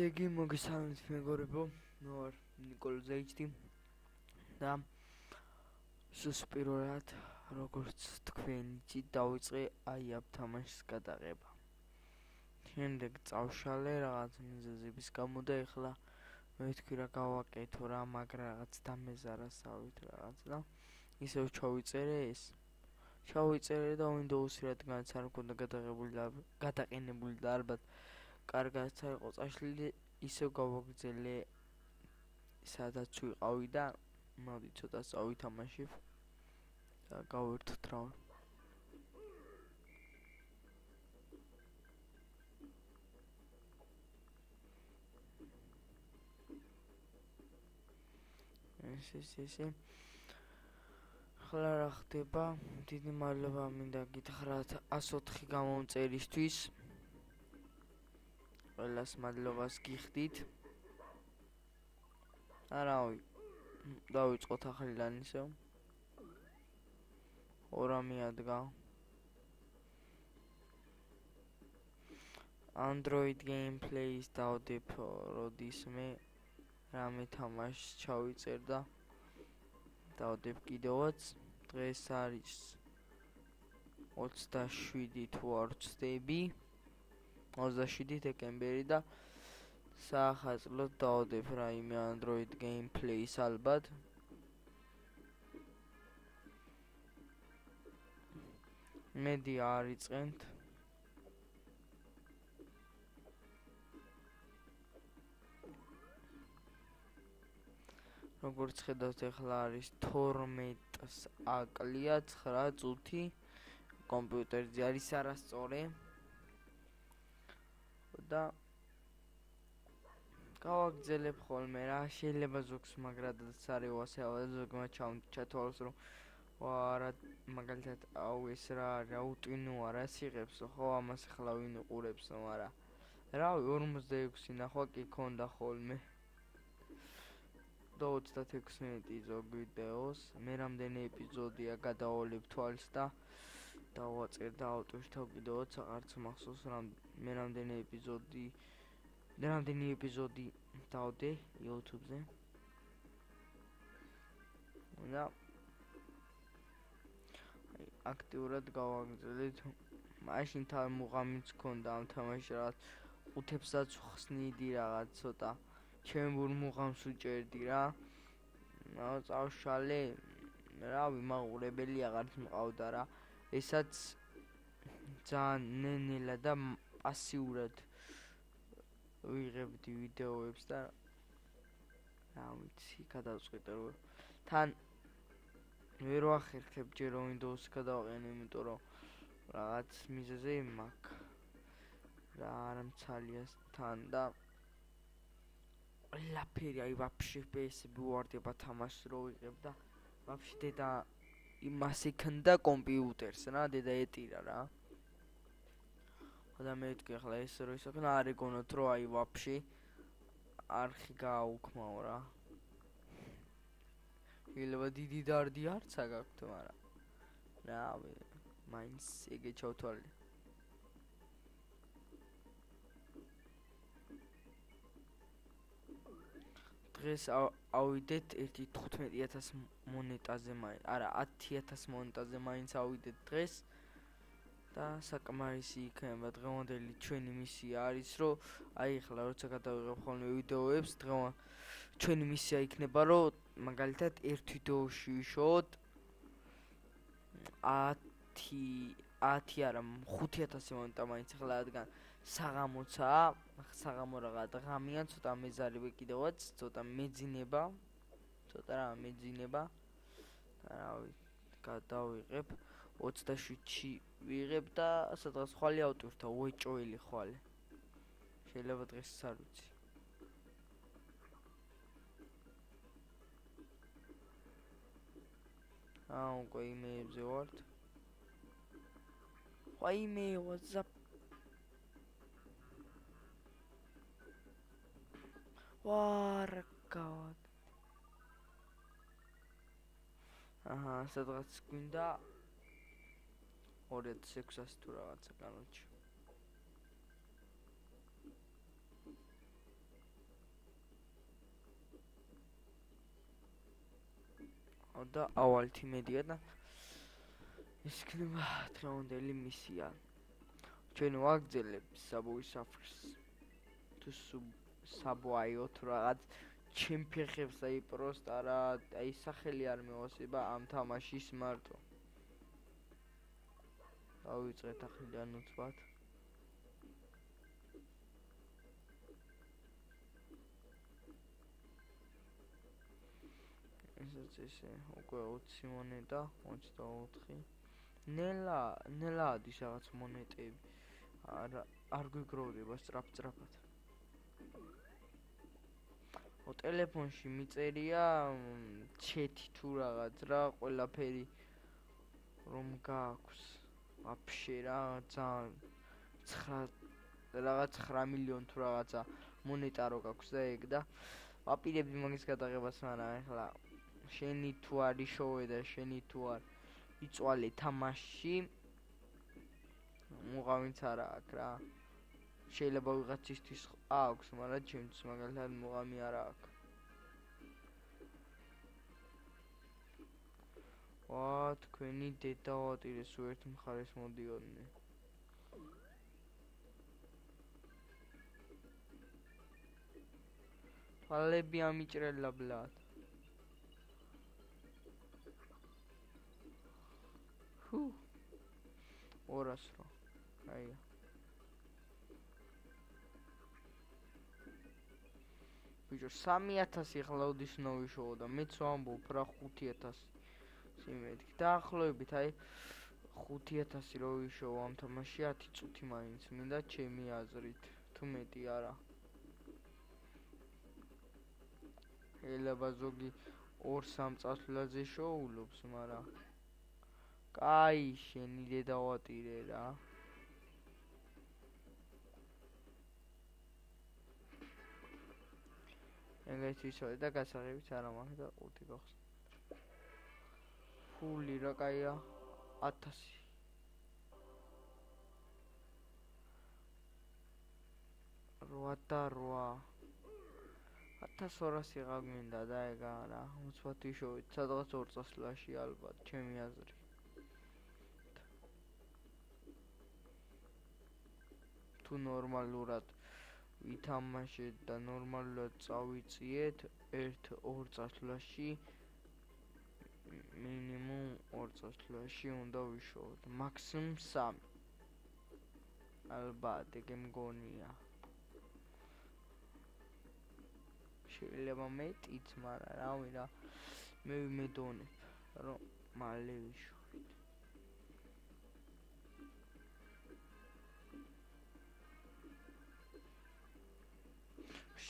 ესე იგი მოგესალმებით მეგობრებო, მე ვარ ნიკოლოზ HD და სუსპირორად როგორც თქვენი იცით დავიწყე აიაპ თამაშის გადაღება. შემდეგ წავშალე რაღაც მიზეზების გამო და ეხლა მე ვთქვი რა გავაკეთო რა, მაგრამ რაღაც დამეზარასავით რაღაც და ისევ ჩავიწერე ეს. ჩავიწერე და Windows-ი რადგანაც არ მქონდა გადაყენებული და ალბათ კარგად არ იყო წაშლილი, ისევ გავაგრძელე სადაც ვიყავი და მოდი ცოტა წავითამაშებ და გავერთოთ რა. ეს ახლა რა ხდება? დიდი მადლობა მინდა გითხრათ 104 გამომწერისთვის. ყველას მადლობას გიხდით. არავი დავიწყოთ ახალიდან ისევ. ორამი ადგა. Android gameplays დავდებ როდის მე რამე თამაშს ჩავიწერ და დავდებ კიდევაც. დღეს არის 27 თუ არ ვცდები 27 დეკემბერი და საახალწლოდ დავდებ რაიმე Android gameplays ალბათ. მედი არ იწყენთ. როგორც ხედავთ ეხლა არის 12-ს აკლია 9 წუთი კომპიუტერზე არის არასწორი და გავაგრძელებ ხოლმე რა, შეიძლება ზოგს მაგრადაც არის ასე ზოგმა ჩათვალოს რომ ვარა მაგალითად ეს რა უტვინო არა სიღებს ხო ამას ახლა ვინ უყურებს მაგრამ რავი 46 ნახვა კი ქონდა ხოლმე 26 მინუტი ზოგ ვიდეოს მე რამდენი ეპიზოდია გადავალებ თვალს და დავაწყერ და ავტოშთავ კიდევაც აღარც მახსოვს მე რამდენი ეპიზოდი დავდე YouTube-ზე და აქტიურად გავაგრძელეთ. მაშინ თან მუღამიც ქონდა ამ თამაშს რაღაც ყუთებსაც ხსნიდი რაღაც ცოტა ჩემურ მუღამს უჭერდი რა. წავშალე რავი მაყურებელი აღარც მყავდა რა. ესაც ძალიან ნენელა და პასიურად ვიღებდი ვიდეოებს და რა ვიცი გადავწყვიტე რომ თან ვერ ვახერხებ ჯერ Windows-ს გადავაყენო, იმიტომ რომ რაღაც მიზეზი მაქვს რა არ მცალია თან და ყველაფერი აი ვაფშე PS-ები უვარდება თამაშს რო ვიღებ და ვაფშე დედა იმას იქნდა კომპიუტერს რა, დედა ეტირა რა. და მე ვთქვი ახლა ეს რო ისახნა არ ეგონოთ რომ აი ვაფშე არხი გააუქმაო რა. შეიძლება დიდი დარდი არც აგაქვთ მაგრამ რავი მაინც ეგე ჩავთვალე. დღეს ავიდეთ 15,000 მონეტაზე მაინც არა 10,000 მონეტაზე მაინც ავიდეთ დღეს და საკმარისი იქნება დღევანდელი ჩვენი მისია არის რომ აი ახლა როცა გადავიღებ ხოლმე ვიდეოებს ჩვენი მისია იქნება რომ მაგალითად ერთ ვიდეოში ვიშოვოთ 10 არა 5,000 მონეტა მაინც ახლა რადგან საღამო რაღა დღამია ცოტა მეზარები კიდევაც ცოტა მეძინება და რავი გადავიღებ 27-ში ვიღებ და სადღაც ხვალე ავტვირთა უეჭველი ხვალე შეიძლება დღეს არ ვიცი. უკვე იმეებზე ვართ. იმე WhatsApp ვარგავად. სადღაც გვინდა 2600 თუ რაღაცა განოჩი. და ავალთი მედია და ის იქნება დღევანდელი მისია. ჩვენ ვაგრძელებ საბოის საფრს. თუ საბოაიო თუ რაღაც ჩემ ფეხებს აი პროსტა რა აი სახელი არ მევასება ამ თამაშის მარტო. დავიწყეთ ახლა ნუცბად. ესე უკვე 20 მონეტა 24 ნელა ადის რაღაც მონეტები არ გვიგროვდება სწრაფად ტელეფონში მიწერია ჩეთი თუ რაღაც რა ყველაფერი რომ გააქვს ვაფშე რა ძალიან 9 მილიონი თუ რაღაცა მონეტა რო გაქვს და ეგ და ვაპირებდი მაგის გადაღებას მაგრამ ახლა შენი თუ არ იშოვე და შენი თუ არ იწვალე თამაში მუღამიც არა აქვს რა შეიძლება ვიღაცისთვის აქვს მაგრამ ჩემთვის მაგალითად მუღამი არა აქვს ვა თქვენი დედავატირეს ერთ მხარეს მოდიოდნენ თვალები ამიჭრელა ბლად 200 რო აია ბიჭო 3000 ხლაუდის ნოვიშოო და მეც ვამბობ რა 5000 სიმეთქ დაახლოებით აი 5000 რო ვიშოო ამ თამაში 10 წუთი მაინც მინდა ჩემი აზრით თუ მეტი არა ელება ზოგი 2-3 წასვლაზე შოულობს მაგრამ კაი შენი დედავატირე რა ეგეც ისოე და გასაღებიც არა მაქვს და 5 გახსნა ფული რა კაია 1000 1200 გაგვინდა და ეგა რა უცბად ვიშოვეთ სადღაც 2 წასვლაში ალბათ ჩემი აზრით თუ ნორმალურად ვითამაშეთ და ნორმალურად წავიწიეთ 1-2 წასვლაში მინიმუმ 2 წასვლაში უნდა ვიშოვოთ მაქსიმუმ 3 ალბათ ეგ მგონია შეიძლება მეტიც მაგრამ რავი რა მე ვიმედონებ რომ მალე ვიშოვით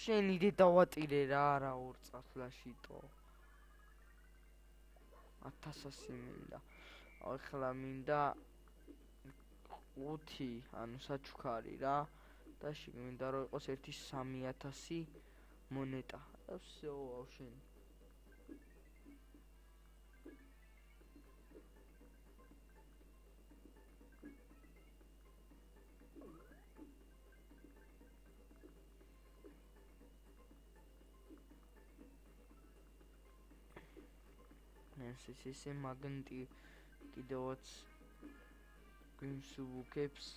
შენი დედავატირე რა არა 2 წასვლაში ტო 1100 მინდა ახლა მინდა 5 ანუ საჩუქარი რა და მინდა რომ იყოს ერთი 3000 მონეტა და всё ავშენი ესე მაგნიტი კიდევაც გვიმსუბუქებს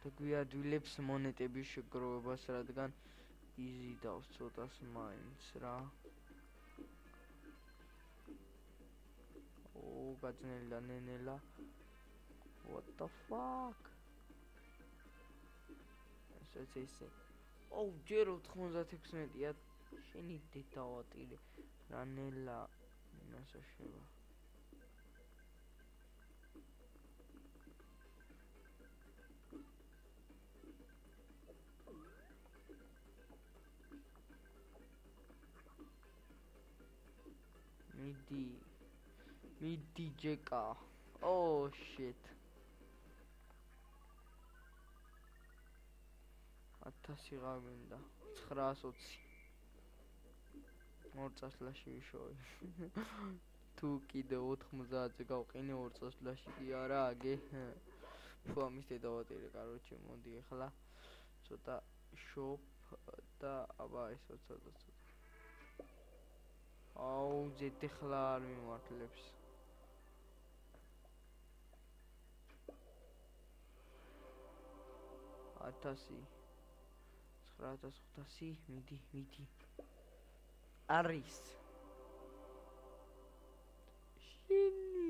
და გვიადვილებს მონეტების შეგროვებას რადგან იზიდავს ცოტას მაინც რა გაძნელი და ნენელა what the fuck ესე ჯერ 96-ია შენი დედავატირე რანელა ნასაშება მიდი ჯეკა oh shit 1000 გამინდა 920 2 წასვლაში ვიშოვე თუ კიდე 90-ზე გავყინე 2 წასვლაში კი არა აგე ფუ ამის დედავატირე კაროჩე მოდი ახლა ცოტა შოპ და აბა ესო ცოტა აუ ზეთი ხლა არ მიმართლებს. ათასი 9500 მიდი არის შენი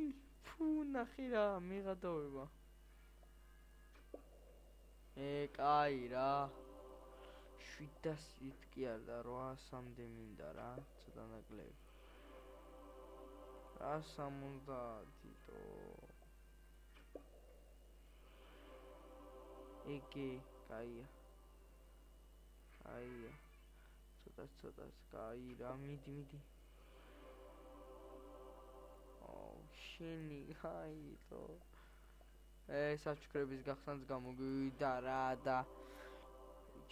ფუ ნახე რა მიღადავება კაი რა 700-ით კი არა 800-მდე მინდა რა ცოტა ნაკლები რა 70-იტო ეგე კაია ცოტა კაი რა მიდი აუ შენი კაიტო საჩქრების გახსნაც გამოგვივიდა რა და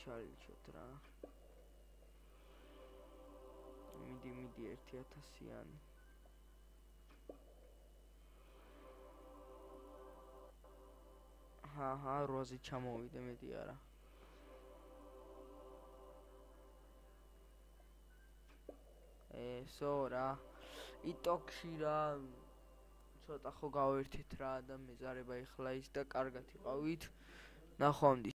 ჩაილჩოთ რა მიდი 1000-იანი ჰა 800 ჩამოვიდე მეტი არა ესო რა იტოქში რა ცოტა ხო გავერთით რა და მეზარება ეხლა ის და კარგად იყავით ნახვამდის